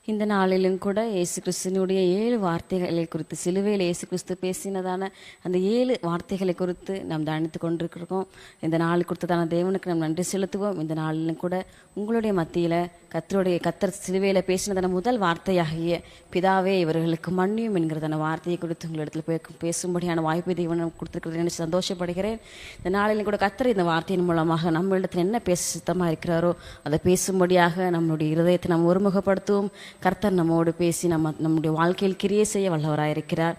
இந்த நாளிலும் கூட இயேசு கிறிஸ்துனுடைய 7 வார்த்தைகளை குறித்து, சிலுவையில் இயேசு கிறிஸ்து பேசினதான அந்த 7 வார்த்தைகளை குறித்து நாம் தியானித்து கொண்டிருக்கிறோம். இந்த நாள் கொடுத்ததான தேவனுக்கு நாம் நன்றி செலுத்துவோம். இந்த நாளிலும் கூட உங்களுடைய மத்தியில் கத்தர் சிலுவையில் பேசினதான முதல் வார்த்தையாகிய பிதாவே இவர்களுக்கு மன்னியும் என்கிறதான வார்த்தையை குறித்து உங்களிடத்தில் பேசும்படியான வாய்ப்பை தேவன் கொடுத்துருக்கிறது என்று சந்தோஷப்படுகிறேன். இந்த நாளிலும் கூட கத்தர் இந்த வார்த்தையின் மூலமாக நம்மளிடத்தில் என்ன பேச சித்தமாக இருக்கிறாரோ அதை பேசும்படியாக நம்முடைய இருதயத்தை நாம் ஒருமுகப்படுத்துவோம். கர்த்தர் நம்மோடு பேசி நம்முடைய வாழ்க்கையில் கிரியை செய்ய வல்லவராயிருக்கிறார்.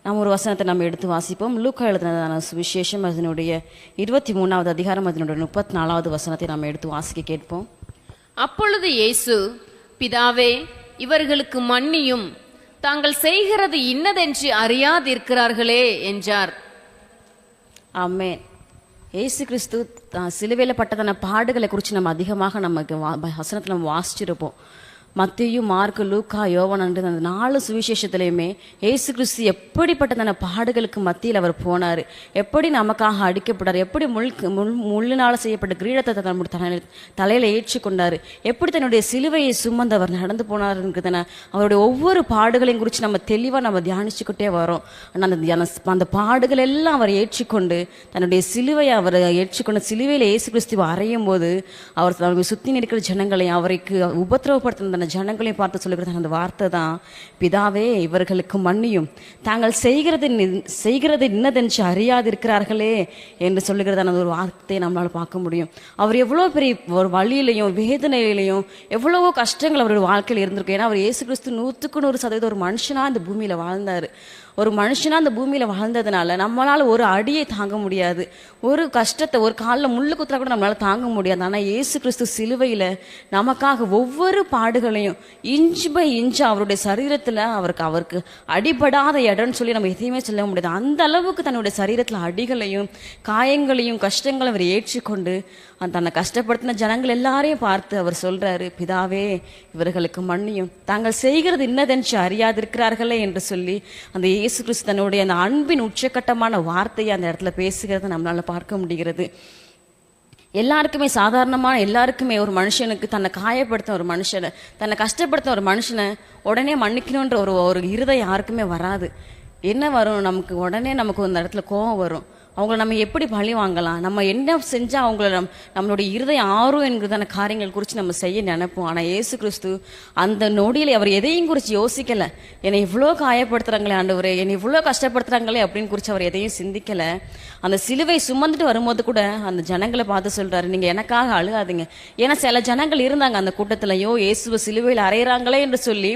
நாம் ஒரு வசனத்தை நம்ம எடுத்து வாசிப்போம். லூக்கா எழுதினதான சுவிசேஷம் அதனுடைய 23வது அதிகாரம் அதனுடைய 34வது வசனத்தை நாம் எடுத்து வாசிக்க கேட்போம். அப்பொழுது இயேசு, பிதாவே இவர்களுக்கு மன்னியும், தாங்கள் செய்கிறது இன்னதென்று அறியாதிருக்கிறார்களே என்றார். ஆமென். இயேசு கிறிஸ்து சிலுவையில் பட்டதான பாடுகளை குறித்து நம்ம அதிகமாக நமக்கு வசனத்தில் நம்ம வாசிச்சிருப்போம். மத்தேயு, மார்க்கு, லூக்கா, யோவான் என்று அந்த 4 சுவிசேஷத்திலையுமே இயேசு கிறிஸ்து எப்படிப்பட்டதான பாடுகளுக்கு மத்தியில் அவர் போனார், எப்படி நமக்காக அடிக்கப்பட்டார், எப்படி முள்ளினால் செய்யப்பட்ட கிரீடத்தை நம்முடைய தலையில் ஏற்றுக்கொண்டார், எப்படி தன்னுடைய சிலுவையை சுமந்து அவர் நடந்து போனார் என்கிறதான அவருடைய ஒவ்வொரு பாடுகளையும் குறித்து நம்ம தெளிவாக நம்ம தியானிச்சுக்கிட்டே வரோம். ஆனால் அந்த பாடுகள் எல்லாம் அவர் ஏற்றுக்கொண்டு தன்னுடைய சிலுவையை அவர் ஏற்றுக்கொண்டு சிலுவையில் இயேசு கிறிஸ்துவை அறையும் போது அவர் தன்னுடைய சுற்றி இருக்கிற ஜனங்களையும் அவருக்கு உபத்திரவப்படுத்தின ஜனங்களையும் பார்த்து சொல்லுகிற அந்த வார்த்தை தான், பிதாவே இவர்களுக்கு மன்னியும், தாங்கள் செய்கிறது இன்னதென்று அறியாதிருக்கிறார்களே என்று சொல்லுகிறதான ஒரு வார்த்தையை நம்மளால் பார்க்க முடியும். அவர் எவ்வளோ பெரிய ஒரு வழியிலையும் வேதனையிலையும் எவ்வளவோ கஷ்டங்கள் அவருடைய வாழ்க்கையில் இருந்திருக்கும். ஏன்னா அவர் இயேசு கிறிஸ்து 100% ஒரு மனுஷனாக இந்த பூமியில் வாழ்ந்தார். ஒரு மனுஷனாக அந்த பூமியில் வாழ்ந்ததுனால நம்மளால் ஒரு அடியை தாங்க முடியாது, ஒரு கஷ்டத்தை ஒரு காலில் முள்ளு குத்துறா கூட நம்மளால் தாங்க முடியாது. ஆனால் இயேசு கிறிஸ்து சிலுவையில் நமக்காக ஒவ்வொரு பாடுகளையும் இன்ச் பை இன்ச் அவருடைய சரீரத்தில் அவருக்கு அடிபடாத இடம்னு சொல்லி நம்ம எதையுமே சொல்ல முடியாது. அந்த அளவுக்கு தன்னுடைய சரீரத்தில் அடிகளையும் காயங்களையும் கஷ்டங்களும் அவர் ஏற்றுக்கொண்டு தன்னை கஷ்டப்படுத்தின ஜனங்கள் எல்லாரையும் பார்த்து அவர் சொல்றாரு, பிதாவே இவர்களுக்கு மன்னியும், தாங்கள் செய்கிறது இன்னதென்று அறியாதிருக்கிறார்களே என்று சொல்லி அந்த இயேசு கிறிஸ்து தன்னுடைய அந்த அன்பின் உச்சக்கட்டமான வார்த்தையை அந்த இடத்துல பேசுகிறத நம்மளால பார்க்க முடிகிறது. எல்லாருக்குமே சாதாரணமான எல்லாருக்குமே ஒரு மனுஷனுக்கு தன்னை காயப்படுத்த ஒரு மனுஷனை, தன்னை கஷ்டப்படுத்த ஒரு மனுஷனை உடனே மன்னிக்கணுன்ற ஒரு இருதயம் யாருக்குமே வராது. என்ன வரும் நமக்கு? உடனே நமக்கு அந்த இடத்துல கோபம் வரும். அவங்கள நம்ம எப்படி பழி வாங்கலாம், நம்ம என்ன செஞ்சால் அவங்கள நம்மளுடைய இருதயம் ஆறும் என்கிறதான காரியங்கள் குறித்து நம்ம செய்ய நினைப்போம். ஆனால் இயேசு கிறிஸ்து அந்த நொடியில் அவர் எதையும் குறித்து யோசிக்கலை. என்னை இவ்வளோ காயப்படுத்துகிறாங்களே ஆண்டவரே, என்னை இவ்வளோ கஷ்டப்படுத்துகிறாங்களே அப்படின்னு குறித்து அவர் எதையும் சிந்திக்கலை. அந்த சிலுவை சுமந்துட்டு வரும்போது கூட அந்த ஜனங்களை பார்த்து சொல்கிறாரு, நீங்கள் எனக்காக அழுகாதீங்க. ஏன்னா சில ஜனங்கள் இருந்தாங்க அந்த கூட்டத்திலையோ இயேசுவை சிலுவையில் அறையிறாங்களே என்று சொல்லி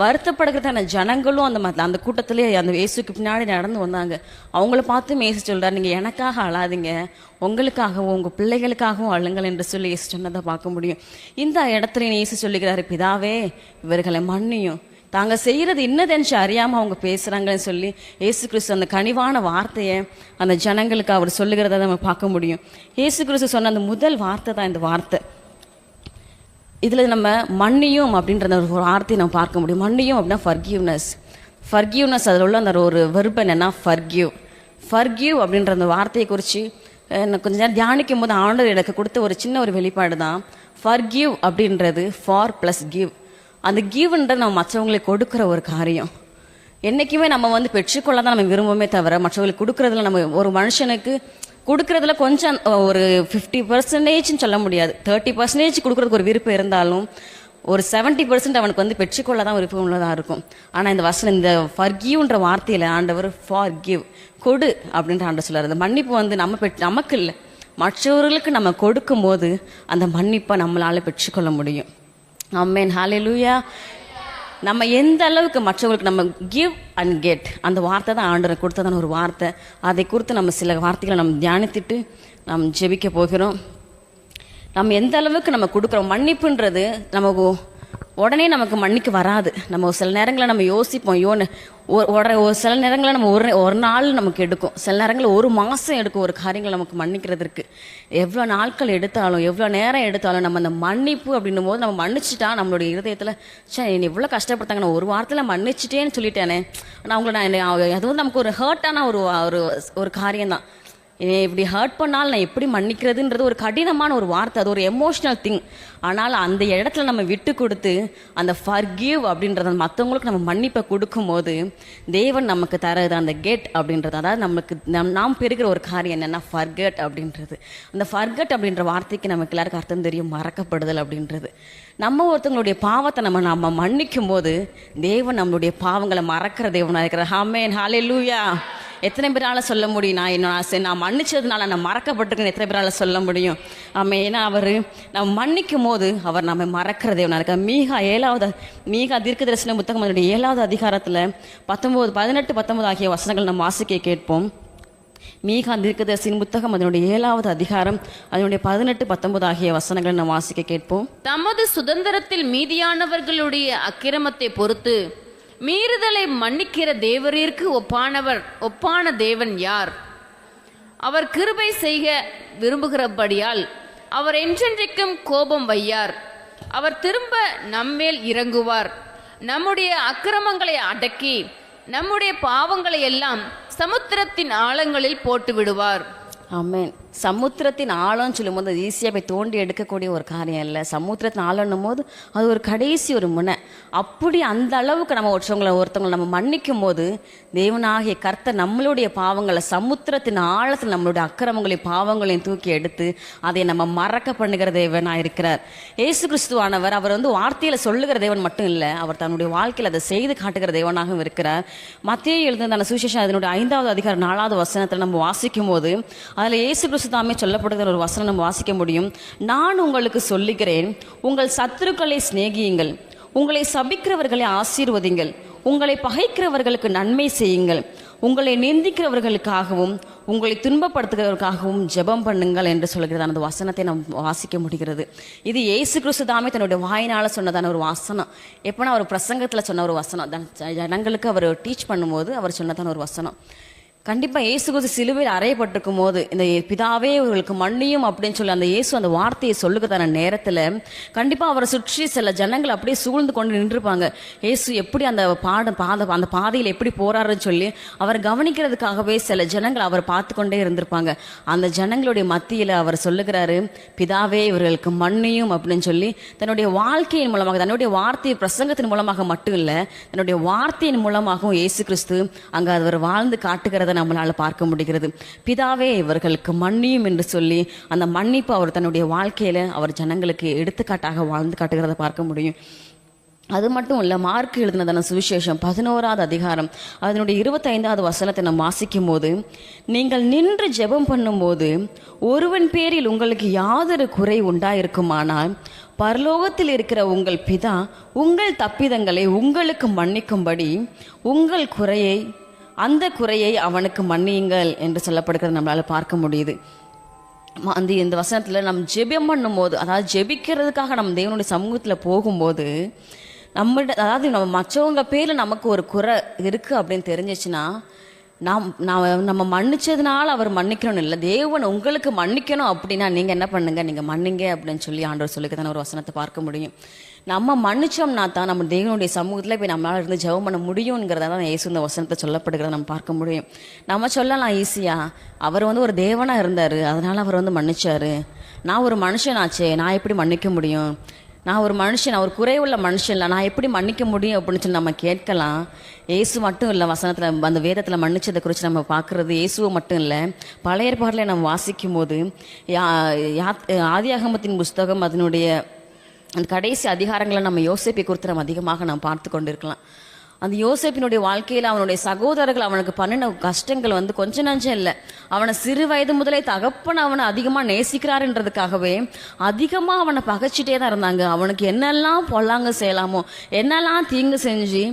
வருத்தப்படுகிறதான ஜனங்களும் அந்த கூட்டத்திலே அந்த இயேசுக்கு பின்னாடி நடந்து வந்தாங்க. அவங்கள பார்த்து இயேசு சொல்கிறார், நீங்கள் எனக்காக அழாதீங்க, உங்களுக்காகவும் உங்கள் பிள்ளைகளுக்காகவும் அழுங்கள் என்று சொல்லி இயேசு சொன்னதை பார்க்க முடியும். இந்த இடத்துல இயேசு சொல்லுகிறாரு, பிதாவே இவர்களை மன்னியும், தாங்க செய்கிறது இன்னதென்று அறியாமல் அவங்க பேசுகிறாங்கன்னு சொல்லி இயேசு கிறிஸ்து அந்த கனிவான வார்த்தையை அந்த ஜனங்களுக்கு அவர் சொல்லுகிறத நம்ம பார்க்க முடியும். இயேசு கிறிஸ்து சொன்ன அந்த முதல் வார்த்தை தான் இந்த வார்த்தை. இதில் நம்ம மன்னியும் அப்படின்ற ஒரு வார்த்தையை நம்ம பார்க்க முடியும். மன்னியும் அப்படின்னா ஃபர்கிவ்னஸ் அதில் உள்ள அந்த ஒரு வெர்பு என்னன்னா ஃபர்கிவ் அப்படின்ற அந்த வார்த்தையை குறித்து எனக்கு கொஞ்சம் நேரம் தியானிக்கும் போது ஆண்டவர் எனக்கு கொடுத்த ஒரு சின்ன ஒரு வெளிப்பாடு தான். ஃபர்கிவ் அப்படின்றது ஃபார் ப்ளஸ் கிவ். அந்த கிவ்ன்ற நம்ம மற்றவங்களுக்கு கொடுக்குற ஒரு காரியம். என்றைக்குமே நம்ம பெற்றுக்கொள்ள தான் நம்ம விரும்புமே தவிர மற்றவங்களுக்கு கொடுக்குறதுல நம்ம ஒரு மனுஷனுக்கு கொடுக்குறதுல கொஞ்சம் ஒரு 50% சொல்ல முடியாது, 30% கொடுக்குறதுக்கு ஒரு விருப்பம் இருந்தாலும் ஒரு 70% அவனுக்கு பெற்றுக்கொள்ள தான் விருப்பம் உள்ளதாக இருக்கும். ஆனால் இந்த இந்த ஃபர்கிவ்ன்ற வார்த்தையில் ஆண்டவர் ஃபார்கிவ், கொடு அப்படின்ற ஆண்டவர் சொல்றாரு. அந்த மன்னிப்பு நமக்கு இல்லை, மற்றவர்களுக்கு நம்ம கொடுக்கும் போது அந்த மன்னிப்பை நம்மளால பெற்றுக்கொள்ள முடியும். ஆமென், ஹல்லேலூயா. நம்ம எந்த அளவுக்கு மற்றவர்களுக்கு நம்ம கிவ் அண்ட் கெட், அந்த வார்த்தை தான் ஆண்டவர் கொடுத்ததான ஒரு வார்த்தை. அதை குறித்து நம்ம சில வார்த்தைகளை நம்ம தியானித்துட்டு நம்ம ஜெபிக்க போகிறோம். நம்ம எந்த அளவுக்கு நம்ம கொடுக்குறோம். மன்னிப்புன்றது நமக்கு உடனே நமக்கு மன்னிக்க வராது. நம்ம சில நேரங்களில் நம்ம யோசிப்போம், சில நேரங்களில் நம்ம ஒரு நாள் நமக்கு எடுக்கும், சில நேரங்களில் ஒரு மாதம் எடுக்கும் ஒரு காரியங்களை நமக்கு மன்னிக்கிறதுக்கு. எவ்வளோ நாட்கள் எடுத்தாலும் எவ்வளோ நேரம் எடுத்தாலும் நம்ம அந்த மன்னிப்பு அப்படின்னும் போது நம்ம மன்னிச்சிட்டா நம்மளுடைய இருதயத்தில் என்னை இவ்வளோ கஷ்டப்படுத்தாங்க, நான் ஒரு வாரத்தில் மன்னிச்சிட்டேன்னு சொல்லிட்டேனே, ஆனால் அவங்கள அது நமக்கு ஒரு ஹர்ட்டான ஒரு காரியம்தான். என்னை இப்படி ஹர்ட் பண்ணால் நான் எப்படி மன்னிக்கிறதுன்றது ஒரு கடினமான ஒரு வார்த்தை, அது ஒரு எமோஷ்னல் திங். ஆனால் அந்த இடத்துல நம்ம விட்டு கொடுத்து அந்த ஃபர்கிவ் அப்படின்றத மற்றவங்களுக்கு நம்ம மன்னிப்பை கொடுக்கும்போது தேவன் நமக்கு தரது அந்த கெட் அப்படின்றது, அதாவது நமக்கு நாம் பெறுகிற ஒரு காரியம் என்னென்னா ஃபர்கட் அப்படின்றது. அந்த ஃபர்கட் அப்படின்ற வார்த்தைக்கு நமக்கு எல்லாருக்கும் அர்த்தம் தெரியும், மறக்கப்படுதல் அப்படின்றது. நம்ம ஒருத்தவங்களுடைய பாவத்தை நம்ம மன்னிக்கும் போது தேவன் நம்மளுடைய பாவங்களை மறக்கிற தேவனாக இருக்கிறார். ஆமென், ஹல்லேலூயா. எத்தனை பேரால சொல்ல முடியும், நான் மன்னிச்சதுனால நான் மறக்கப்பட்டிருக்கேன், எத்தனை பேரால சொல்ல முடியும்? ஆமாம். ஏன்னா அவர் நம்ம மன்னிக்கும் போது அவர் நம்ம மறக்கிற தேவனாக இருக்க. மீகா தீர்க்க தரிசன புத்தகம் அதனுடைய 7வது அதிகாரத்தில் 18, 19 ஆகிய வசனங்கள் நம்ம வாசிக்க கேட்போம். மீகா தீர்க்கதரிசியின் புத்தகம் அதனுடைய 7வது அதிகாரம் அதனுடைய 18, 19 ஆகிய வசனங்களை நாம் வாசிக்க கேட்போம். தமது சுதந்திரத்தில் மீதியானவர்களுடைய அக்கிரமத்தை பொறுத்து மீறுதலை மன்னிக்கிற தேவரீருக்கு ஒப்பான தேவன் யார்? அவர் கிருபை செய்க விரும்புகிறபடியால் அவர் என்றென்றைக்கும் கோபம் வையார். அவர் திரும்ப நம்மேல் இறங்குவார். நம்முடைய அக்கிரமங்களை அடக்கி நம்முடைய பாவங்களை எல்லாம் சமுத்திரத்தின் ஆழங்களில் போட்டு விடுவார். ஆமென். சமுத்திரத்தின் ஆழம்னு சொல்லும் போது ஈஸியாக போய் தோண்டி எடுக்கக்கூடிய ஒரு காரியம் இல்லை. சமுத்திரத்தின் ஆழம்னும் போது அது ஒரு கடைசி ஒரு முனை. அப்படி அந்த அளவுக்கு நம்ம ஒருத்தவங்களை நம்ம மன்னிக்கும் போது தேவனாகிய கர்த்தர் நம்மளுடைய பாவங்களை சமுத்திரத்தின் ஆழத்தில் நம்மளுடைய அக்கிரமங்களையும் பாவங்களையும் தூக்கி எடுத்து அதை நம்ம மறக்க பண்ணுகிற தேவனாக இருக்கிறார். இயேசு கிறிஸ்துவானவர் அவர் வார்த்தையில் சொல்லுகிற தேவன் மட்டும் இல்லை, அவர் தன்னுடைய வாழ்க்கையில் அதை செய்து காட்டுகிற தேவனாகவும் இருக்கிறார். மத்தேயு எழுதின அந்த சுவிசேஷம் அதனுடைய 5வது அதிகாரம் 4வது வசனத்தில் நம்ம வாசிக்கும் போது அதில் இயேசு கிறிஸ்து தாமே சொல்லப்படுகிற ஒரு வசனம் நம்ம வாசிக்க முடியும். நான் உங்களுக்கு சொல்லுகிறேன், உங்கள் சத்துருக்களை சிநேகியுங்கள், உங்களை சபிக்கிறவர்களை ஆசீர்வதிங்கள், உங்களை பகைக்கிறவர்களுக்கு நன்மை செய்யுங்கள், உங்களை நிந்திக்கிறவர்களுக்காகவும் உங்களை துன்பப்படுத்துகிறவர்களுக்காகவும் ஜெபம் பண்ணுங்கள் என்று சொல்கிறது. அந்த வசனத்தை நாம் வாசிக்க முடிகிறது. இது இயேசு கிறிஸ்து தாமே தன்னுடைய வாயினால் சொன்னதான ஒரு வசனம். எப்போனா அவர் பிரசங்கத்தில் சொன்ன ஒரு வசனம், ஜனங்களுக்கு அவர் டீச் பண்ணும்போது அவர் சொன்னதான ஒரு வசனம். கண்டிப்பாக இயேசு கிறிஸ்து சிலுவையில் அறையப்பட்டிருக்கும் போது இந்த பிதாவே இவர்களுக்கு மன்னியும் அப்படின்னு சொல்லி அந்த இயேசு அந்த வார்த்தையை சொல்லுகிறதான நேரத்தில் கண்டிப்பாக அவரை சுற்றி சில ஜனங்கள் அப்படியே சூழ்ந்து கொண்டு நின்றுப்பாங்க. இயேசு எப்படி அந்த அந்த பாதையில் எப்படி போறாருன்னு சொல்லி அவர் கவனிக்கிறதுக்காகவே சில ஜனங்கள் அவர் பார்த்து கொண்டே இருந்திருப்பாங்க. அந்த ஜனங்களுடைய மத்தியில் அவர் சொல்லுகிறாரு, பிதாவே இவர்களுக்கு மன்னியும் அப்படின்னு சொல்லி தன்னுடைய வாழ்க்கையின் மூலமாக தன்னுடைய வார்த்தை பிரசங்கத்தின் மூலமாக மட்டும் இல்லை, தன்னுடைய வார்த்தையின் மூலமாகவும் இயேசு கிறிஸ்து அங்கே அவர் வாழ்ந்து காட்டுகிறத நம்மளால பார்க்க முடிகிறது. பிதாவே இவர்களுக்கு மன்னியும் என்று சொல்லி அந்த மன்னிப்பு அவர் தன்னுடைய வாழ்க்கையில அவர் ஜனங்களுக்கு எடுத்துக்காட்டாக வாழ்ந்து காட்டுகிறத பார்க்க முடியும். அது மட்டும் இல்லை, மார்க் எழுதினதான சுவிசேஷம் 11வது அதிகாரம் அதனுடைய 25வது வசனத்தை நம்ம வாசிக்கும் போது, நீங்கள் நின்று ஜெபம் பண்ணும்போது ஒருவன் பேரில் உங்களுக்கு யாதொரு குறை உண்டாயிருக்குமானால் பரலோகத்தில் இருக்கிற உங்கள் பிதா உங்கள் தப்பிதங்களை உங்களுக்கு மன்னிக்கும்படி உங்கள் அந்த குறையை அவனுக்கு மன்னியுங்கள் என்று சொல்லப்படுகிறது நம்மளால பார்க்க முடியுது. இந்த வசனத்தில் நம்ம ஜெபம் பண்ணும் போது, அதாவது ஜெபிக்கிறதுக்காக நம்ம தேவனுடைய சமூகத்தில் போகும்போது நம்ம மற்றவங்க பேரில் நமக்கு ஒரு குறை இருக்குது அப்படின்னு தெரிஞ்சிச்சுன்னா நம்ம மன்னிச்சதுனால அவர் மன்னிக்கணும்னு இல்லை, தேவன் உங்களுக்கு மன்னிக்கணும் அப்படின்னா நீங்கள் என்ன பண்ணுங்க, நீங்கள் மன்னிங்க அப்படின்னு சொல்லி ஆண்டவர் சொல்லிக்கதான ஒரு வசனத்தை பார்க்க முடியும். நம்ம மன்னிச்சோம்னா தான் நம்ம தேவனுடைய சமூகத்தில் போய் நம்மளால இருந்து ஜெபம் பண்ண முடியுங்கிறத தான் இயேசு இந்த வசனத்தை சொல்லப்படுகிறத நம்ம பார்க்க முடியும். நம்ம சொல்லலாம் ஈஸியாக, அவர் ஒரு தேவனாக இருந்தார் அதனால் அவர் மன்னிச்சாரு, நான் ஒரு மனுஷனாச்சே நான் எப்படி மன்னிக்க முடியும், நான் ஒரு மனுஷன், நான் ஒரு குறைவுள்ள மனுஷன் இல்லை, நான் எப்படி மன்னிக்க முடியும் அப்படின்னு சொல்லி நம்ம கேட்கலாம். இயேசு மட்டும் இல்லை வசனத்தில் அந்த வேதத்தில் மன்னிச்சதை குறித்து நம்ம பார்க்குறது இயேசுவை மட்டும் இல்லை, பழைய ஏற்பாட்டில் நம்ம வாசிக்கும் போது ஆதியாகமத்தின் புஸ்தகம் அதனுடைய அந்த கடைசி அதிகாரங்களை நம்ம யோசேப்பை குறித்து நம்ம அதிகமாக நாம் பார்த்து கொண்டு இருக்கலாம். அந்த யோசேப்பினுடைய வாழ்க்கையில் அவனுடைய சகோதரர்கள் அவனுக்கு பண்ணின கஷ்டங்கள் கொஞ்சம் நஞ்சம் இல்லை. அவனை சிறு வயது முதலே தகப்பன் அவனை அதிகமாக நேசிக்கிறாருன்றதுக்காகவே அதிகமாக அவனை பகைச்சிட்டே தான் இருந்தாங்க. அவனுக்கு என்னெல்லாம் பொல்லாங்க செய்யலாமோ, என்னெல்லாம் தீங்கு செஞ்சு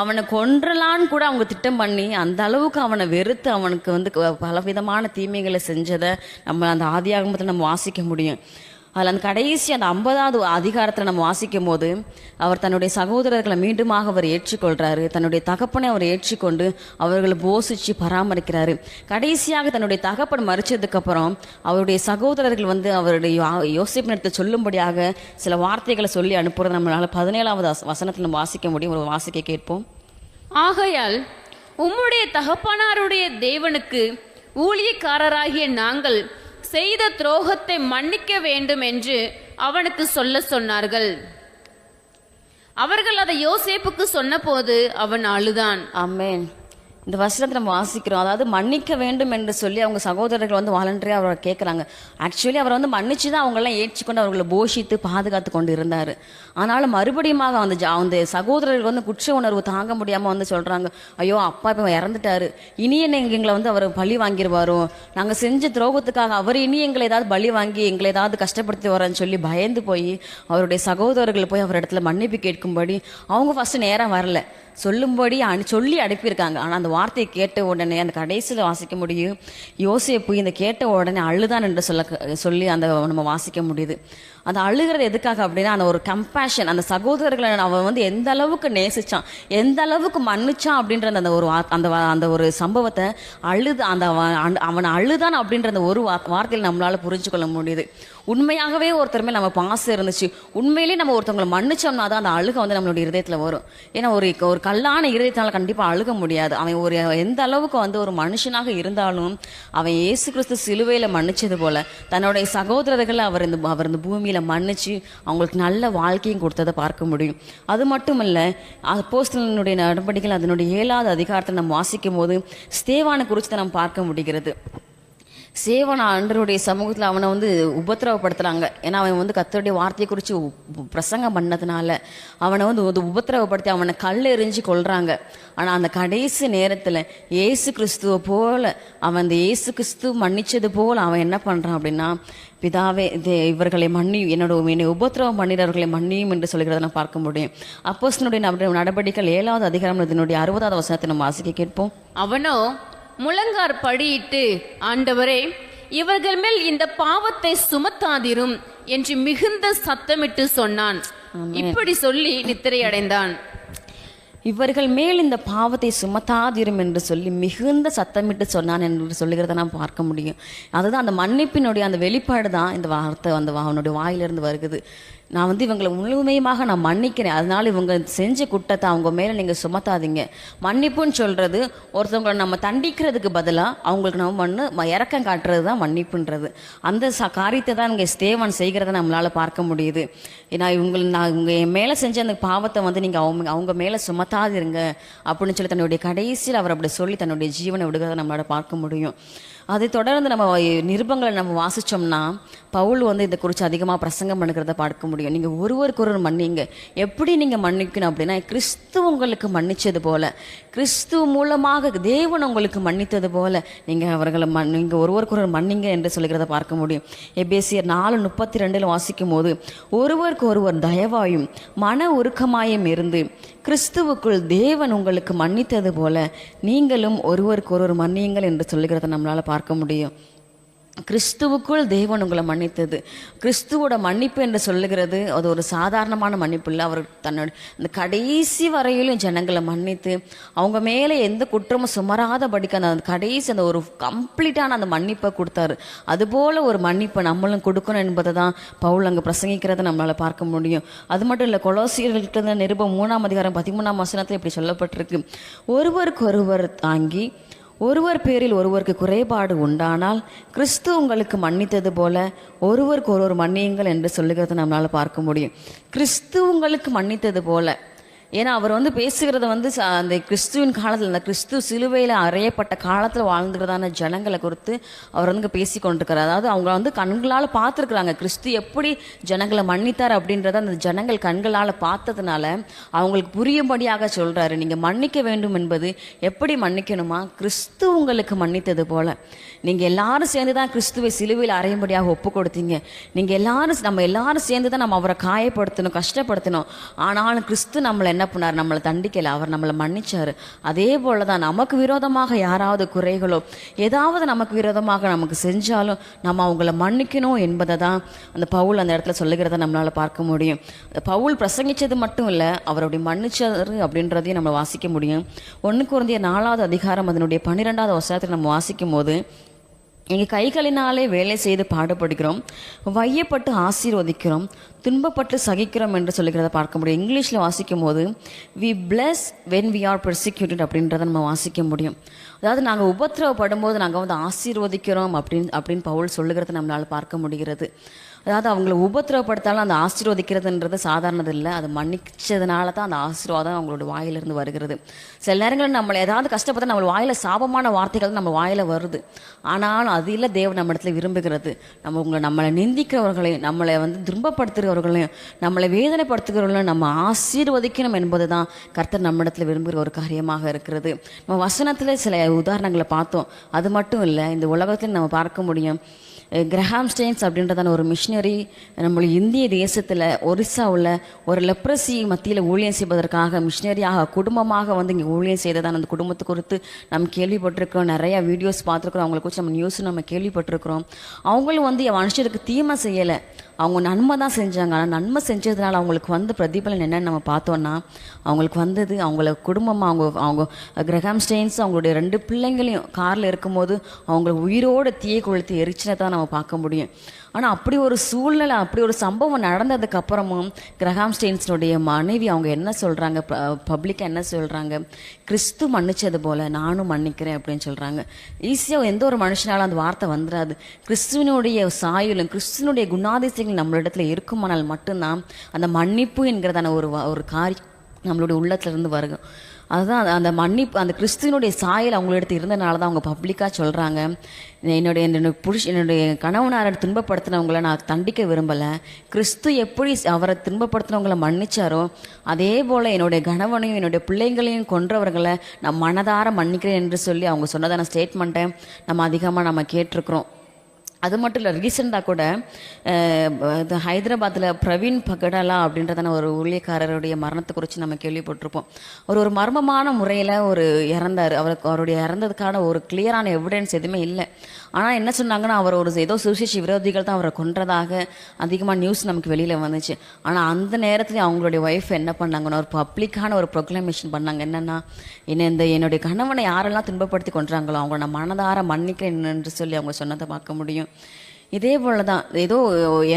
அவனை கொன்றலான்னு கூட அவங்க திட்டம் பண்ணி அந்த அளவுக்கு அவனை வெறுத்து அவனுக்கு பலவிதமான தீமைகளை செஞ்சதை நம்ம அந்த ஆதியாகமத்தில் நம்ம வாசிக்க முடியும். அதில் அந்த கடைசி அந்த 50வது அதிகாரத்தில் நம்ம வாசிக்கும் போது அவர் தன்னுடைய சகோதரர்களை மீண்டுமாக அவர் ஏற்றுக்கொள்கிறாரு, தன்னுடைய தகப்பனை அவர் ஏற்றுக்கொண்டு அவர்களை போஷிச்சு பராமரிக்கிறாரு. கடைசியாக தன்னுடைய தகப்பன் மறிச்சதுக்கப்புறம் அவருடைய சகோதரர்கள் அவருடைய யோசிப்பினத்தை சொல்லும்படியாக சில வார்த்தைகளை சொல்லி அனுப்புறது நம்மளால 17வது வசனத்தில் நம்ம வாசிக்க முடியும். ஒரு வாசிக்க கேட்போம். ஆகையால் உம்முடைய தகப்பனாருடைய தேவனுக்கு ஊழியக்காரராகிய நாங்கள் செய்த துரோகத்தை மன்னிக்க வேண்டும் என்று அவனுக்கு சொல்ல சொன்னார்கள். அவர்கள் அதை யோசேப்புக்கு சொன்னபோது அவன் அழுதான். ஆமென். இந்த வசனத்தை நம்ம வாசிக்கிறோம். அதாவது மன்னிக்க வேண்டும் என்று சொல்லி அவங்க சகோதரர்கள் வந்து வாலண்டரியா அவரை கேட்குறாங்க. ஆக்சுவலி அவர் வந்து மன்னிச்சு தான் அவங்கெல்லாம் ஏற்றிக்கொண்டு அவர்களை போஷித்து பாதுகாத்து கொண்டு இருந்தார். ஆனாலும் மறுபடியும் அந்த சகோதரர்கள் வந்து குற்ற உணர்வு தாங்க முடியாமல் வந்து சொல்கிறாங்க, ஐயோ அப்பா இப்போ இறந்துட்டாரு, இனி என்ன எங்களை வந்து அவர் பழி வாங்கிடுவாரோ, நாங்கள் செஞ்ச துரோகத்துக்காக அவர் இனி எங்களை ஏதாவது பழி வாங்கி எங்களை ஏதாவது கஷ்டப்படுத்தி வரேன்னு சொல்லி பயந்து போய் அவருடைய சகோதரர்கள் போய் அவர் இடத்துல மன்னிப்பு கேட்கும்படி அவங்க ஃபஸ்ட்டு நேரம் வரல, சொல்லும்படி சொல்லி அனுப்பியிருக்காங்க. ஆனால் அந்த வார்த்தையை கேட்ட உடனே அந்த கடைசியில் வாசிக்க முடியும், யோசேப்பு இந்த கேட்ட உடனே அழுதான் என்று சொல்லி அந்த நம்ம வாசிக்க முடியுது. அந்த அழுகிறது எதுக்காக அப்படின்னா, அந்த ஒரு கம்பேஷன், அந்த சகோதரர்களை அவன் வந்து எந்த அளவுக்கு நேசிச்சான், எந்த அளவுக்கு மன்னிச்சான் அப்படின்ற அந்த ஒரு சம்பவத்தை அவன் அழுதான் அப்படின்ற அந்த ஒரு வார்த்தையில் நம்மளால புரிஞ்சு கொள்ள முடியுது. உண்மையாகவே ஒருத்தர் மேல் நம்ம பாசம் இருந்துச்சு, உண்மையிலேயே நம்ம ஒருத்தவங்களை மன்னிச்சோம்னா தான் அந்த அழுகை வந்து நம்மளுடைய இருதயத்தில் வரும். ஏன்னா ஒரு கல்லான இருதயத்தினால கண்டிப்பாக அழுக முடியாது. அவன் எந்த அளவுக்கு வந்து ஒரு மனுஷனாக இருந்தாலும் அவன் இயேசு கிறிஸ்து சிலுவையில் மன்னிச்சது போல தன்னுடைய சகோதரர்களை அவர் இந்த பூமியில் மன்னிச்சு அவங்களுக்கு நல்ல வாழ்க்கையும் கொடுத்ததை பார்க்க முடியும். அது மட்டும் இல்லை, அப்போஸ்தலனுடைய நடவடிக்கைகள் அதனுடைய 7வது அதிகாரத்தை நம்ம வாசிக்கும் போது ஸ்தேவானை குறித்து நம்ம பார்க்க முடிகிறது. சேவன் ஆண்டருடைய சமூகத்தில் அவனை வந்து உபத்திரவப்படுத்துகிறாங்க. ஏன்னா அவன் வந்து கர்த்தருடைய வார்த்தையை குறித்து பிரசங்கம் பண்ணதுனால அவனை வந்து உபத்திரவப்படுத்தி அவனை கல் எறிஞ்சு கொள்கிறாங்க. ஆனால் அந்த கடைசி நேரத்தில் இயேசு கிறிஸ்துவை போல அவன் அந்த இயேசு கிறிஸ்து மன்னிச்சது போல் அவன் என்ன பண்ணுறான் அப்படின்னா, பிதாவே இவர்களை என்னை உபத்திரவம் பண்ணிடுறவர்களை மன்னியும் என்று சொல்கிறத நான் பார்க்க முடியும். அப்போஸ்தலனுடைய நடவடிக்கைகள் 7வது அதிகாரம் இதனுடைய 60வது வசனத்தை நம்ம வாசிக்க கேட்போம். அவனோ முழங்கார் படியிட்டு, ஆண்டவரே இவர்கள் மேல் இந்த பாவத்தை சுமத்தாதிரும் என்று மிகுந்த சத்தமிட்டு சொன்னான். இப்படி சொல்லி நித்திரை அடைந்தான். இவர்கள் மேல் இந்த பாவத்தை சுமத்தாதிரும் என்று சொல்லி மிகுந்த சத்தமிட்டு சொன்னான் என்று சொல்லுகிறத நாம் பார்க்க முடியும். அதுதான் அந்த மன்னிப்பினுடைய அந்த வெளிப்பாடு தான் இந்த வார்த்தை அவனுடைய வாயிலிருந்து வருகிறது. நான் வந்து இவங்களை முழுமையாக நான் மன்னிக்கிறேன், அதனால இவங்க செஞ்ச குற்றத்தை அவங்க மேலே நீங்கள் சுமத்தாதீங்க. மன்னிப்புன்னு சொல்கிறது ஒருத்தவங்களை நம்ம தண்டிக்கிறதுக்கு பதிலாக அவங்களுக்கு நம்ம இறக்கம் காட்டுறது தான் மன்னிப்புன்றது. அந்த காரியத்தை தான் இங்கே ஸ்தேவான் செய்கிறத நம்மளால் பார்க்க முடியுது. ஏன்னா இவங்க என் மேலே செஞ்ச அந்த பாவத்தை வந்து நீங்கள் அவங்க மேலே சுமத்தாதிருங்க அப்படின்னு சொல்லி தன்னுடைய கடைசியில் அவர் அப்படி சொல்லி தன்னுடைய ஜீவனை விடுகிறத நம்மளால் பார்க்க முடியும். அதை தொடர்ந்து நம்ம நிருபங்களை நம்ம வாசித்தோம்னா பவுல் வந்து இதை குறித்து அதிகமாக பிரசங்கம் பண்ணுறத பார்க்க முடியும். நீங்கள் ஒருவருக்கொருவர் மன்னிங்க. எப்படி நீங்கள் மன்னிக்கணும் அப்படின்னா, கிறிஸ்து உங்களுக்கு மன்னித்தது போல, கிறிஸ்து மூலமாக தேவன் உங்களுக்கு மன்னித்தது போல நீங்கள் அவர்களை நீங்கள் ஒருவருக்கொருவர் மன்னிங்க என்று சொல்கிறத பார்க்க முடியும். எபேசியர் 4:32 வாசிக்கும் போது, ஒருவருக்கு ஒருவர் தயவாயும் மன உருக்கமாயும் இருந்து கிறிஸ்துவுக்குள் தேவன் உங்களுக்கு மன்னித்தது போல நீங்களும் ஒருவருக்கு ஒருவர் மன்னியுங்கள் என்று சொல்லுகிறத நம்மளால் பார்க்க முடியும். கிறிஸ்துவுக்குள் தேவன் உங்களை மன்னித்தது. கிறிஸ்துவோட மன்னிப்பு என்று சொல்லுகிறது அது ஒரு சாதாரணமான மன்னிப்பு இல்லை. அவர் தன்னோட அந்த கடைசி வரையிலும் ஜனங்களை மன்னித்து அவங்க மேலே எந்த குற்றமும் சுமராதபடிக்கு அந்த கடைசி அந்த ஒரு கம்ப்ளீட்டான அந்த மன்னிப்பை கொடுத்தாரு. அதுபோல் ஒரு மன்னிப்பை நம்மளும் கொடுக்கணும் என்பதை தான் பவுல் அங்கே பிரசங்கிக்கிறத நம்மளால் பார்க்க முடியும். அது மட்டும் இல்லை, கொலோசியர்களுக்கு நிருபம் 3ஆம் அதிகாரம் 13ஆம் வசனத்தில் இப்படி சொல்லப்பட்டிருக்கு, ஒருவருக்கு ஒருவர் தாங்கி ஒருவர் பேரில் ஒருவருக்கு குறைபாடு உண்டானால் கிறிஸ்து உங்களுக்கு மன்னித்தது போல ஒருவருக்கு ஒருவர் மன்னியுங்கள் என்று சொல்லுகிறத நம்மளால் பார்க்க முடியும். கிறிஸ்து உங்களுக்கு மன்னித்தது போல, ஏன்னா அவர் வந்து பேசுகிறத வந்து அந்த கிறிஸ்துவின் காலத்தில், அந்த கிறிஸ்து சிலுவையில் அறையப்பட்ட காலத்தில் வாழ்ந்துகிறதான ஜனங்களை குறித்து அவர் வந்து பேசி கொண்டிருக்கிறார். அதாவது அவங்க வந்து கண்களால் பார்த்துருக்குறாங்க கிறிஸ்து எப்படி ஜனங்களை மன்னித்தார் அப்படின்றத அந்த ஜனங்கள் கண்களால் பார்த்ததுனால அவங்களுக்கு புரியும்படியாக சொல்கிறாரு. நீங்கள் மன்னிக்க வேண்டும் என்பது எப்படி மன்னிக்கணுமா, கிறிஸ்து உங்களுக்கு மன்னித்தது போல. நீங்கள் எல்லாரும் சேர்ந்து தான் கிறிஸ்துவை சிலுவையில் அறையும்படியாக ஒப்பு கொடுத்தீங்க. நம்ம எல்லாரும் சேர்ந்து தான் நம்ம அவரை காயப்படுத்தணும், கஷ்டப்படுத்தணும். ஆனாலும் கிறிஸ்து நம்மளை என்ன பண்ணார், நம்மளை தண்டிக்கலை, அவர் நம்மளை மன்னிச்சார். அதே போல தான் நமக்கு விரோதமாக யாராவது குறைகளோ ஏதாவது நமக்கு விரோதமாக நமக்கு செஞ்சாலும் நம்ம அவங்கள மன்னிக்கணும் என்பதை தான் அந்த பவுல் அந்த இடத்துல சொல்லுகிறத நம்மளால் பார்க்க முடியும். பவுல் பிரசங்கிச்சது மட்டும் இல்லை, அவருடைய மன்னிச்சார் அப்படின்றதையும் நம்ம வாசிக்க முடியும். 1 கொரிந்தியர் 4ஆம் அதிகாரம் அதனுடைய 12ஆவது வசனத்தை நம்ம வாசிக்கும் போது, எங்கள் கைகளினாலே வேலை செய்து பாடுபடுகிறோம், வையப்பட்டு ஆசீர்வதிக்கிறோம், துன்பப்பட்டு சகிக்கிறோம் என்று சொல்லுகிறத பார்க்க முடியும். இங்கிலீஷில் வாசிக்கும் போது we bless when we are persecuted அப்படின்றத நம்ம வாசிக்க முடியும். அதாவது நாங்கள் உபத்திரவப்படும் போது நாங்கள் வந்து ஆசீர்வதிக்கிறோம் அப்படின்னு பவுல் சொல்லுகிறத நம்மளால் பார்க்க முடிகிறது. அதாவது அவங்கள உபத்திரவப்படுத்தாலும் அந்த ஆசீர்வதிக்கிறதுன்றது சாதாரணது இல்லை, அது மன்னிச்சதுனால தான் அந்த ஆசீர்வாதம் அவங்களோட வாயிலிருந்து வருகிறது. சில நேரங்களில் நம்மளை ஏதாவது கஷ்டப்பட்டால் நம்ம வாயில் சாபமான வார்த்தைகள் நம்ம வாயில் வருது. ஆனாலும் அது இல்லை தேவன் நம்ம இடத்துல விரும்புகிறது. நம்மளை நிந்திக்கிறவர்களையும் நம்மளை வந்து துன்பப்படுத்துகிறவர்களையும் நம்மளை வேதனைப்படுத்துகிறவர்களையும் நம்ம ஆசீர்வதிக்கணும் என்பது தான் கர்த்தர் நம்ம இடத்துல விரும்புகிற ஒரு காரியமாக இருக்கிறது. நம்ம வசனத்தில் சில உதாரணங்களை பார்த்தோம். அது மட்டும் இல்லை, இந்த உலகத்தில் நம்ம பார்க்க முடியும். கிரஹாம் ஸ்டெயின்ஸ் அப்படின்றதான ஒரு மிஷினரி நம்மளுடைய இந்திய தேசத்தில் ஒரிசாவில் ஒரு லெப்ரசி மத்தியில் ஊழியம் செய்வதற்காக மிஷினரியாக குடும்பமாக வந்து இங்கே ஊழியம் செய்ததான அந்த குடும்பத்தை குறித்து நம்ம கேள்விப்பட்டிருக்கிறோம். நிறையா வீடியோஸ் பார்த்துருக்குறோம். அவங்களை குறித்து நம்ம நியூஸ் நம்ம கேள்விப்பட்டிருக்கிறோம். அவங்களும் வந்து மனுஷருக்கு தீமை செய்யலை, அவங்க நன்மை தான் செஞ்சாங்க. ஆனால் நன்மை செஞ்சதுனால அவங்களுக்கு வந்து பிரதிபலன் என்னன்னு நம்ம பார்த்தோன்னா, அவங்களுக்கு வந்தது அவங்கள குடும்பமாக அவங்க கிரஹாம் ஸ்டெயின்ஸ் அவங்களுடைய 2 பிள்ளைங்களையும் காரில் இருக்கும்போது அவங்கள உயிரோடு தீயை கொளுத்தி எரிச்சினை தான் நம்ம பார்க்க முடியும். ஆனால் அப்படி ஒரு சூழ்நிலை, அப்படி ஒரு சம்பவம் நடந்ததுக்கு அப்புறமும் கிரஹாம் ஸ்டெயின்ஸுடைய மனைவி அவங்க என்ன சொல்கிறாங்க, பப்ளிக்காக என்ன சொல்கிறாங்க, கிறிஸ்து மன்னிச்சது போல் நானும் மன்னிக்கிறேன் அப்படின்னு சொல்கிறாங்க. ஈஸியாக எந்த ஒரு மனுஷனாலும் அந்த வார்த்தை வந்துடாது. கிறிஸ்துவனுடைய சாயலும் கிறிஸ்துவனுடைய குணாதிசயங்கள் நம்மளிடத்துல இருக்குமானால் மட்டும்தான் அந்த மன்னிப்பு என்கிறதான ஒரு காரியம் நம்மளுடைய உள்ளத்திலிருந்து வருகும். அதுதான் அந்த மன்னிப்பு, அந்த கிறிஸ்துவனுடைய சாயல் அவங்களிடத்து இருந்தனால தான் அவங்க பப்ளிக்காக சொல்கிறாங்க, என்னுடைய கணவனாரை துன்பப்படுத்தினவங்களை நான் தண்டிக்க விரும்பலை, கிறிஸ்து எப்படி அவரை துன்பப்படுத்தினவங்களை மன்னிச்சாரோ அதே போல் என்னுடைய கணவனையும் என்னுடைய பிள்ளைங்களையும் கொன்றவர்களை நான் மனதார மன்னிக்கிறேன் என்று சொல்லி அவங்க சொன்னதான ஸ்டேட்மெண்ட்டை நம்ம அதிகமாக கேட்டிருக்கிறோம். அது மட்டும் இல்லை, ரீசெண்டாக கூட ஹைதராபாத்தில் பிரவீன் பகடாலா அப்படின்றதான ஒரு ஊழியக்காரருடைய மரணத்தை குறித்து நம்ம கேள்விப்பட்டிருப்போம். ஒரு மர்மமான முறையில் இறந்தார். அவருடைய இறந்ததுக்கான ஒரு கிளியரான எவிடன்ஸ் எதுவுமே இல்லை. ஆனால் என்ன சொன்னாங்கன்னா, அவர் ஏதோ சுவிசேஷ விரோதிகள் தான் அவரை கொன்றதாக அதிகமாக நியூஸ் நமக்கு வெளியில் வந்துச்சு. ஆனால் அந்த நேரத்தில் அவங்களுடைய ஒய்ஃப் என்ன பண்ணாங்கன்னா, ஒரு பப்ளிக்கான ஒரு ப்ரொக்ளமேஷன் பண்ணாங்க. என்னென்னா, என்னுடைய கணவனை யாரெல்லாம் துன்பப்படுத்தி கொன்றாங்களோ அவங்க நான் மனதார மன்னிக்கிறேன் என்று சொல்லி அவங்க சொன்னதை பார்க்க முடியும். இதே போல தான் ஏதோ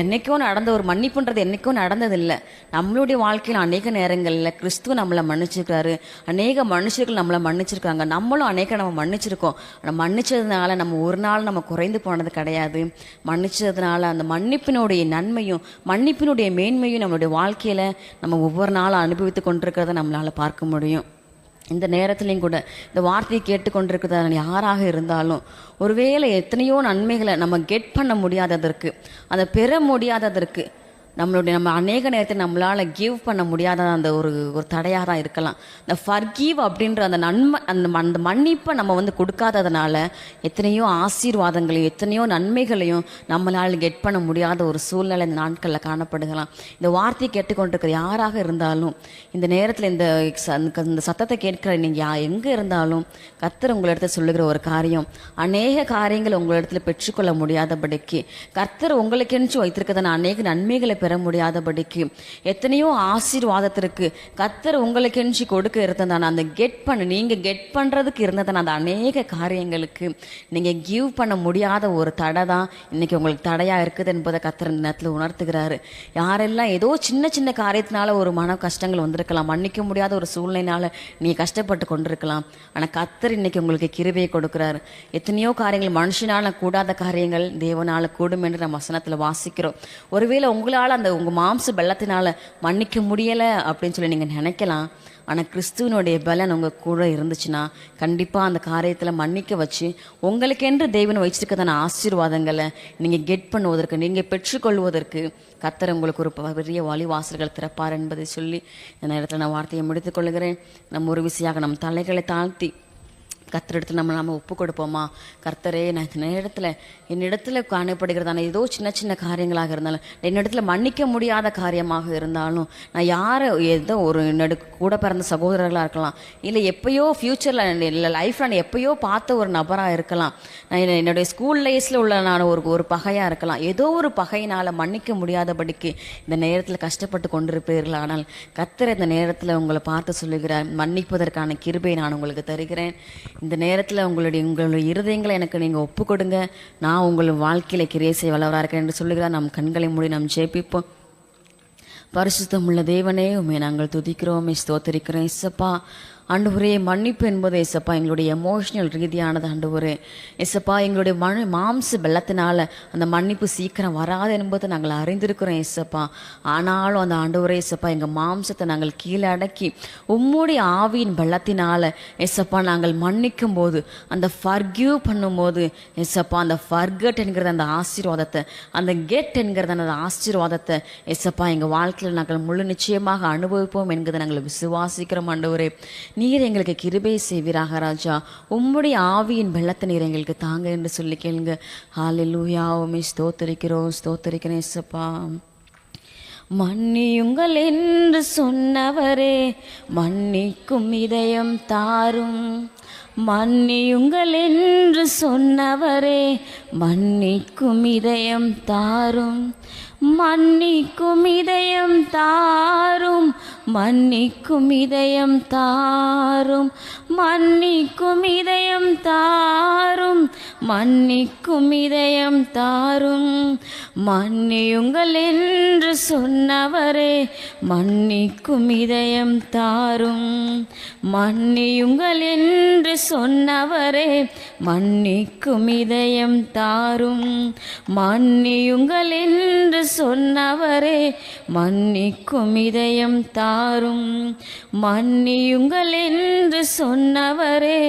என்னைக்கும் நடந்த ஒரு மன்னிப்புன்றது என்றைக்கும் நடந்ததில்லை. நம்மளுடைய வாழ்க்கையில் அநேக நேரங்களில் கிறிஸ்துவ நம்மளை மன்னிச்சிருக்காரு, அநேக மனுஷர்கள் நம்மளை மன்னிச்சிருக்காங்க, நம்மளும் நம்ம மன்னிச்சிருக்கோம். ஆனால் மன்னிச்சதுனால நம்ம ஒரு நாள் நம்ம குறைந்து போனது கிடையாது. மன்னிச்சதுனால அந்த மன்னிப்பினுடைய நன்மையும் மன்னிப்பினுடைய மேன்மையும் நம்மளுடைய வாழ்க்கையில் நம்ம ஒவ்வொரு நாளும் அனுபவித்து கொண்டிருக்கிறத நம்மளால் பார்க்க முடியும். இந்த நேரத்துலையும் கூட இந்த வார்த்தையை கேட்டுக்கொண்டிருக்கிறத யாராக இருந்தாலும், ஒருவேளை எத்தனையோ நன்மைகளை நம்ம கெட் பண்ண முடியாததற்கு, அதை பெற முடியாததற்கு, நம்ம அநேக நேரத்தில் நம்மளால் கிவ் பண்ண முடியாத அந்த ஒரு தடையாக தான் இருக்கலாம். இந்த ஃபர்கிவ் அப்படின்ற அந்த நன்மை, அந்த மன்னிப்பை நம்ம வந்து கொடுக்காததுனால எத்தனையோ ஆசீர்வாதங்களையும் எத்தனையோ நன்மைகளையும் நம்மளால் கெட் பண்ண முடியாத ஒரு சூழ்நிலை இந்த நாட்களில் காணப்படுகலாம். இந்த வார்த்தையை கேட்டுக்கொண்டிருக்கிற யாராக இருந்தாலும் இந்த நேரத்தில் இந்த சத்தத்தை கேட்கிற நீங்கள் எங்கே இருந்தாலும் கர்த்தர் உங்களிடத்தில் சொல்லுகிற ஒரு காரியம், அநேக காரியங்கள் உங்களிடத்தில் பெற்றுக்கொள்ள முடியாதபடிக்கு, கர்த்தர் உங்களுக்கென்று வைத்திருக்கிறதான அநேக நன்மைகளை பெற முடியாதபடிக்கு, எத்தனையோ ஆசீர்வாதத்திற்கு கர்த்தர் உங்களுக்கென்று கொடுக்க இருந்ததான அந்த நீங்க கெட் பண்றதுக்கு இருந்ததான அந்த அநேக காரியங்களுக்கு நீங்க கிவ் பண்ண முடியாத ஒரு தடை தான் இன்னைக்கு உங்களுக்கு தடையா இருக்குது என்பதை கர்த்தர் இந்த நேரத்தில் உணர்த்துகிறாரு. யாரெல்லாம் ஏதோ சின்ன சின்ன காரியத்தினால ஒரு மன கஷ்டங்கள் வந்திருக்கலாம், மன்னிக்க முடியாத ஒரு சூழ்நிலையினால நீங்க கஷ்டப்பட்டு கொண்டிருக்கலாம். ஆனா கர்த்தர் இன்னைக்கு உங்களுக்கு கிருபையை கொடுக்கிறாரு. எத்தனையோ காரியங்கள் மனுஷனால கூடாத காரியங்கள் தேவனால கூடும் என்று நம்ம வசனத்துல வாசிக்கிறோம். ஒருவேளை உங்களால் உங்க மாம்ச பலத்தினால மன்னிக்க முடியல அப்படின்னு சொல்லி நீங்க நினைக்கலாம். ஆனால் கிறிஸ்துவனுடைய பலன் உங்கள் கூட இருந்துச்சுன்னா கண்டிப்பாக அந்த காரியத்தில் மன்னிக்க வச்சு உங்களுக்கென்று தேவன் வச்சிருக்கதான ஆசீர்வாதங்களை நீங்கள் கெட் பண்ணுவதற்கு, நீங்கள் பெற்றுக்கொள்வதற்கு கர்த்தர் உங்களுக்கு ஒரு பெரிய வழிவாசல்கள் திறப்பார் என்பதை சொல்லி இந்த நேரத்தில் நான் வார்த்தையை முடித்துக் கொள்கிறேன். நம்ம ஒரு விசையாக நம் தலைகளை தாழ்த்தி கர்த்தரிடத்தில் நம்ம ஒப்பு கொடுப்போமா? கர்த்தரே, நான் இந்த நேரத்தில் என்னிடத்தில் காணப்படுகிறதான ஏதோ சின்ன சின்ன காரியங்களாக இருந்தாலும், என்னிடத்தில் மன்னிக்க முடியாத காரியமாக இருந்தாலும், நான் யாரை ஏதோ என்னோட கூட பிறந்த சகோதரர்களாக இருக்கலாம், இல்லை எப்பயோ ஃப்யூச்சரில் இல்லை லைஃப்பில் நான் எப்பயோ பார்த்த ஒரு நபராக இருக்கலாம், நான் என்னுடைய ஸ்கூல் லைஃப்பில் உள்ள நான் ஒரு பகையாக இருக்கலாம், ஏதோ ஒரு பகையினால் மன்னிக்க முடியாதபடிக்கு இந்த நேரத்தில் கஷ்டப்பட்டு கொண்டிருப்பீர்கள். ஆனால் கர்த்தர் இந்த நேரத்தில் உங்களை பார்த்து சொல்லுகிறார், மன்னிப்பதற்கான கிருபையை நான் உங்களுக்கு தருகிறேன். இந்த நேரத்தில் உங்களுடைய இருதயங்களை எனக்கு நீங்கள் ஒப்பு கொடுங்க. நான் உங்கள் வாழ்க்கையில் கிரியை செய்ய வல்லவராக இருக்கிறேன் என்று சொல்லுகிறார். நம் கண்களை மூடி நாம் ஜெபிப்போம். பரிசுத்தமுள்ள தேவனே, உம்மை நாங்கள் துதிக்கிறோம், ஸ்தோத்தரிக்கிறோம். இயேசப்பா, ஆண்டவரே, மன்னிப்பு என்பது இயேசப்பா எங்களுடைய எமோஷனல் ரீதியானது. ஆண்டவரே இயேசப்பா, எங்களுடைய மாம்ச பலத்தினால அந்த மன்னிப்பு சீக்கிரம் வராது என்பதை நாங்கள் அறிந்திருக்கிறோம் இயேசப்பா. ஆனாலும் அந்த ஆண்டவரே இயேசப்பா, எங்கள் மாம்சத்தை நாங்கள் கீழே அடக்கி உம்முடைய ஆவியின் பலத்தினால இயேசப்பா நாங்கள் மன்னிக்கும் போது, அந்த ஃபர்கிவ் பண்ணும்போது இயேசப்பா, அந்த ஃபர்கட் என்கிறத அந்த ஆசீர்வாதத்தை, அந்த கெட் என்கிறத அந்த ஆசீர்வாதத்தை இயேசப்பா எங்கள் வாழ்க்கையில் நாங்கள் முழு நிச்சயமாக அனுபவிப்போம் என்கிறத நாங்கள் விசுவாசிக்கிறோம். ஆண்டவரே, நீர் எங்களுக்கு கிருபை செய்வீராக ராஜா. உம்முடைய ஆவியின் வெள்ளத்தை நீர் எங்களுக்கு தாங்க என்று சொல்லி கேளுங்க. ஹல்லேலூயா. உம்மை ஸ்தோத்தரிக்கிறோம், ஸ்தோத்தரிக்கிறேன் இயேசப்பா. மன்னியுங்கள் என்று சொன்னவரே, மன்னிக்கும் இதயம் தாரும். மன்னியுங்கள் என்று சொன்னவரே, மன்னிக்கும் இதயம் தாரும். மன்னிக்கும் இதயம் தாரும். மன்னிக்கும் இதயம் தாரும். மன்னிக்கும் இதயம் தாரும். மன்னிக்கும் இதயம் தாரும். மன்னியுங்கள் என்று சொன்னவரே, மன்னிக்கும் இதயம் தாரும். மன்னியுங்கள் என்று சொன்னவரே, மன்னிக்கும் இதயம் தாரும். மன்னியுங்கள் என்று சொன்னவரே, மன்னிக்கும் இதயம் தாரும். மன்னியுங்கள் என்று சொன்னவரே,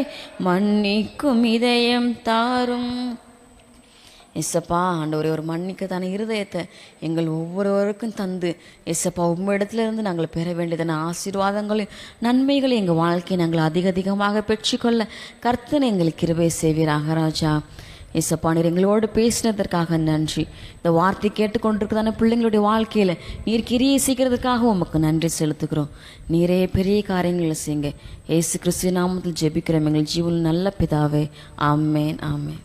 மன்னிக்கும் இதயம் தாரும். எஸ்ஸப்பா, ஆண்டவரே, ஒரு மன்னிக்கத்தான இருதயத்தை எங்கள் ஒவ்வொருவருக்கும் தந்து எஸ்ஸப்பா, உம்மிடத்திலிருந்து நாங்கள் பெற வேண்டியதான ஆசீர்வாதங்களையும் நன்மைகளையும் எங்கள் வாழ்க்கையை நாங்கள் அதிகமாக பெற்றுக்கொள்ள கர்த்தனை எங்களுக்கு கிருபை செய்வீராக ராஜா. எஸ்ஸப்பா, நீர் எங்களோடு பேசினதற்காக நன்றி. இந்த வார்த்தை கேட்டுக்கொண்டிருக்கிறதான பிள்ளைங்களுடைய வாழ்க்கையில் நீர் கிரியை செய்கிறதுக்காக உமக்கு நன்றி செலுத்துகிறோம். நீரே பெரிய காரியங்களை செய்யுங்க. இயேசு கிறிஸ்து நாமத்தில் ஜெபிக்கிறோம் எங்கள் ஜீவனில் நல்ல பிதாவே. ஆமேன், ஆமேன்.